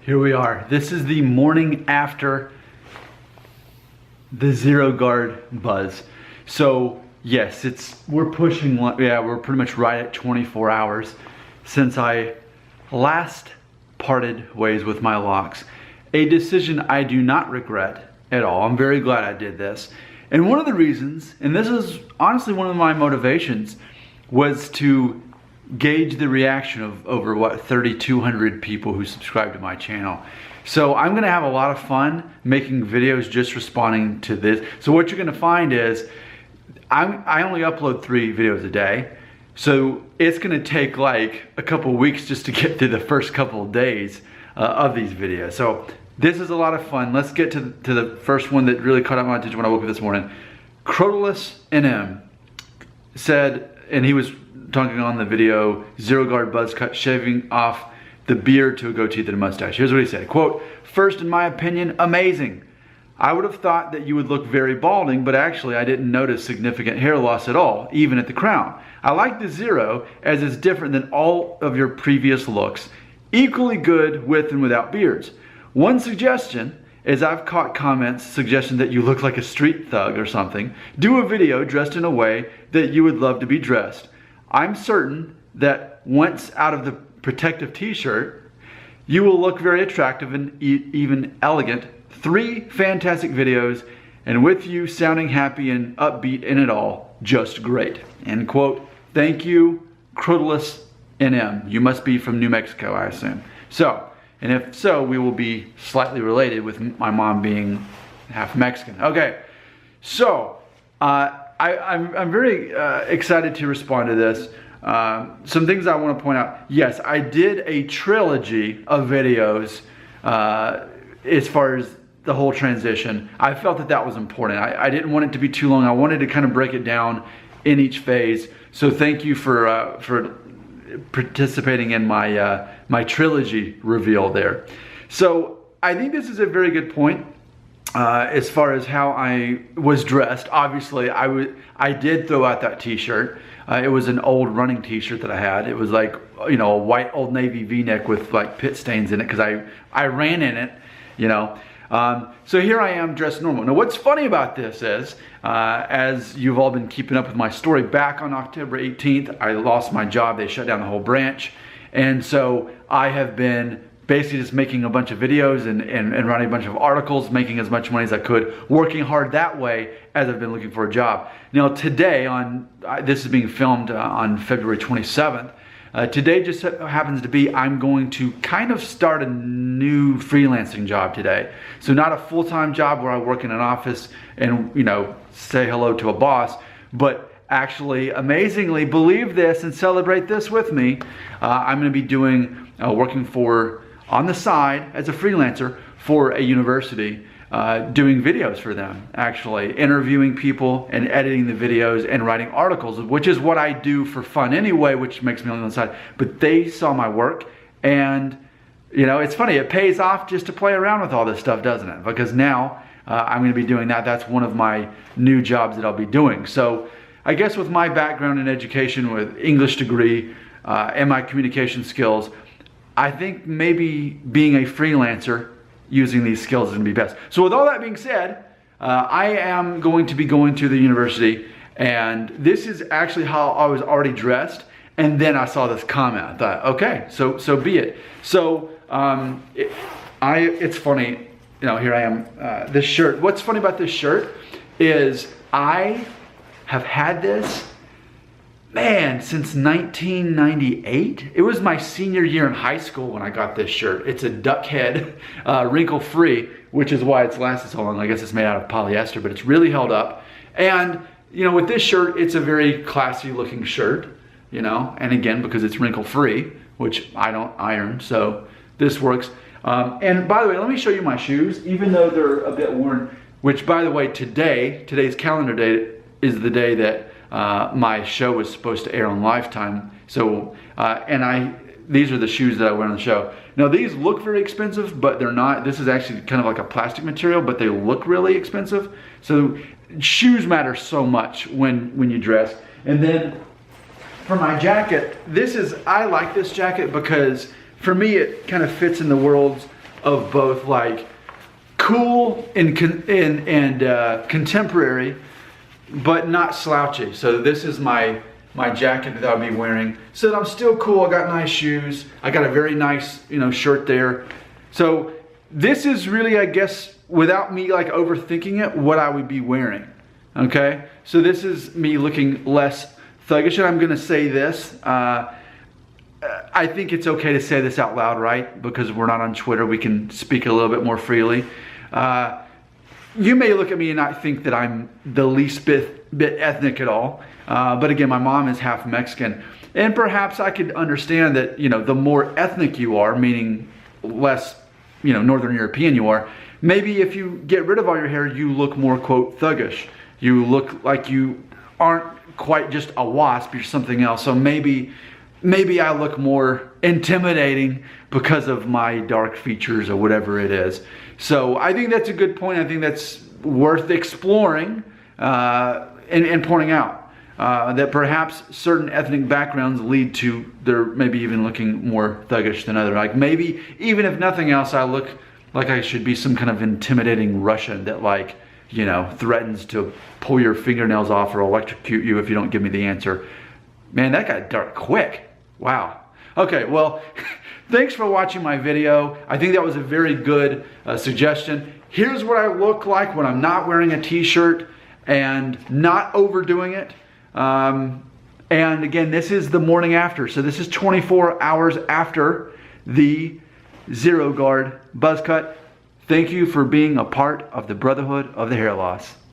Here we are. This is the morning after the Zero Guard buzz. So yes, we're pushing, we're pretty much right at 24 hours since I last parted ways with my locks. A decision I do not regret at all. I'm very glad I did this. And one of the reasons, and this is honestly one of my motivations, was to gauge the reaction of over 3,200 people who subscribe to my channel. So I'm gonna have a lot of fun making videos just responding to this. So what you're gonna find is I only upload 3 videos a day. So it's gonna take like a couple weeks just to get through the first couple of days of these videos. So this is a lot of fun. Let's get to the first one that really caught my attention when I woke up this morning. Crotalus NM said, and he was talking on the video, Zero Guard buzz cut, shaving off the beard to a goatee than a mustache. Here's what he said, quote, "First, in my opinion, amazing. I would have thought that you would look very balding, but actually I didn't notice significant hair loss at all, even at the crown. I like the zero as it's different than all of your previous looks. Equally good with and without beards. One suggestion is I've caught comments suggesting that you look like a street thug or something. Do a video dressed in a way that you would love to be dressed. I'm certain that once out of the protective t-shirt, you will look very attractive and even elegant. 3 fantastic videos, and with you sounding happy and upbeat in it all, just great." End quote. Thank you, Crotalus NM. You must be from New Mexico, I assume. So, and if so, we will be slightly related with my mom being half Mexican. Okay, so I'm very excited to respond to this. Some things I want to point out. Yes, I did a trilogy of videos as far as the whole transition. I felt that that was important. I didn't want it to be too long. I wanted to kind of break it down in each phase. So thank you for participating in my my trilogy reveal there. So I think this is a very good point. As far as how I was dressed, obviously I did throw out that t-shirt. It was an old running t-shirt that I had. It was like, you know, a white Old Navy v-neck with like pit stains in it because I ran in it, you know. So here I am dressed normal. Now what's funny about this is, as you've all been keeping up with my story, back on October 18th, I lost my job. They shut down the whole branch. And so I have been basically just making a bunch of videos and writing a bunch of articles, making as much money as I could, working hard that way as I've been looking for a job. Now today, this is being filmed on February 27th, today just happens to be I'm going to kind of start a new freelancing job today. So not a full-time job where I work in an office and, you know, say hello to a boss, but actually, amazingly, believe this and celebrate this with me, I'm going to be doing, working on the side as a freelancer for a university, doing videos for them, actually interviewing people and editing the videos and writing articles, which is what I do for fun anyway, which makes me on the side. But they saw my work, and you know, it's funny, it pays off just to play around with all this stuff, doesn't it? Because now I'm going to be doing that. That's one of my new jobs that I'll be doing. So I guess with my background in education, with English degree and my communication skills, I think maybe being a freelancer using these skills is going to be best. So with all that being said, I am going to be going to the university, and this is actually how I was already dressed, and then I saw this comment. I thought, okay, so be it. So it's funny, you know, here I am, this shirt. What's funny about this shirt is I have had this, man, since 1998. It was my senior year in high school when I got this shirt. It's a duck head, wrinkle-free, which is why it's lasted so long. I guess it's made out of polyester, but it's really held up. And, you know, with this shirt, it's a very classy looking shirt, you know, and again, because it's wrinkle-free, which I don't iron, so this works. And by the way, let me show you my shoes, even though they're a bit worn, which by the way, today's calendar date is the day that my show was supposed to air on Lifetime. So, these are the shoes that I wear on the show. Now these look very expensive, but they're not. This is actually kind of like a plastic material, but they look really expensive. So shoes matter so much when you dress. And then for my jacket, I like this jacket because for me it kind of fits in the worlds of both like cool and contemporary, but not slouchy. So this is my jacket that I'll be wearing, so that I'm still cool. I got nice shoes. I got a very nice, shirt there. So this is really, I guess, without me like overthinking it, what I would be wearing. Okay, so this is me looking less thuggish, and I'm gonna say this. I think it's okay to say this out loud, right? Because we're not on Twitter, we can speak a little bit more freely. You may look at me and not think that I'm the least bit ethnic at all. But again, my mom is half Mexican. And perhaps I could understand that, the more ethnic you are, meaning less, Northern European you are, maybe if you get rid of all your hair, you look more, quote, thuggish. You look like you aren't quite just a wasp, you're something else. So maybe I look more intimidating because of my dark features or whatever it is. So I think that's a good point. I think that's worth exploring and pointing out that perhaps certain ethnic backgrounds lead to their maybe even looking more thuggish than other. Like maybe even if nothing else, I look like I should be some kind of intimidating Russian that like, threatens to pull your fingernails off or electrocute you if you don't give me the answer. Man, that got dark quick. Wow. Okay, well, thanks for watching my video. I think that was a very good suggestion. Here's what I look like when I'm not wearing a t-shirt and not overdoing it. And again, this is the morning after. So this is 24 hours after the Zero Guard buzz cut. Thank you for being a part of the Brotherhood of the Hair Loss.